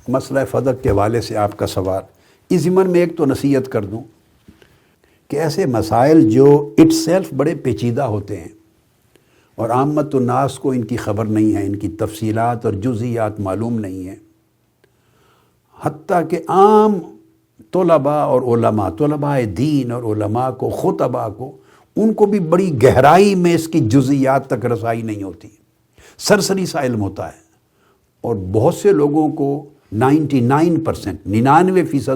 مسئلہ فدق کے حوالے سے آپ کا سوال، اس ضمن میں ایک تو نصیحت کر دوں کہ ایسے مسائل جو اٹ سیلف بڑے پیچیدہ ہوتے ہیں اور عامت الناس کو ان کی خبر نہیں ہے، ان کی تفصیلات اور جزئیات معلوم نہیں ہیں، حتیٰ کہ عام طلباء اور علماء، طلباء دین اور علماء کو، خطباء کو، ان کو بھی بڑی گہرائی میں اس کی جزئیات تک رسائی نہیں ہوتی، سرسری سا علم ہوتا ہے، اور بہت سے لوگوں کو 99%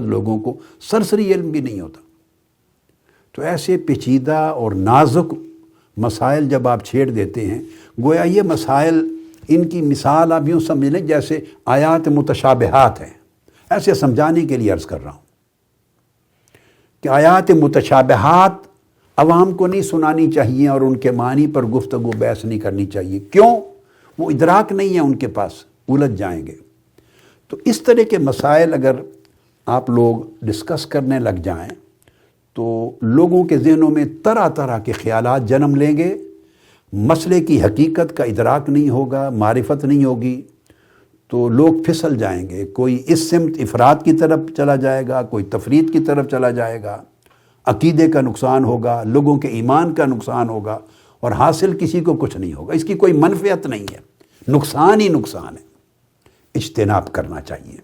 لوگوں کو سرسری علم بھی نہیں ہوتا۔ تو ایسے پیچیدہ اور نازک مسائل جب آپ چھیڑ دیتے ہیں، گویا یہ مسائل، ان کی مثال آپ یوں سمجھ لیں جیسے آیات متشابہات ہیں، ایسے سمجھانے کے لیے عرض کر رہا ہوں کہ آیات متشابہات عوام کو نہیں سنانی چاہیے اور ان کے معنی پر گفتگو بحث نہیں کرنی چاہیے۔ کیوں؟ وہ ادراک نہیں ہے ان کے پاس، الجھ جائیں گے۔ تو اس طرح کے مسائل اگر آپ لوگ ڈسکس کرنے لگ جائیں تو لوگوں کے ذہنوں میں طرح طرح کے خیالات جنم لیں گے، مسئلے کی حقیقت کا ادراک نہیں ہوگا، معرفت نہیں ہوگی، تو لوگ پھسل جائیں گے، کوئی اس سمت افراد کی طرف چلا جائے گا، کوئی تفرید کی طرف چلا جائے گا، عقیدے کا نقصان ہوگا، لوگوں کے ایمان کا نقصان ہوگا، اور حاصل کسی کو کچھ نہیں ہوگا، اس کی کوئی منفعت نہیں ہے، نقصان ہی نقصان ہے۔ اجتناب کرنا چاہیے۔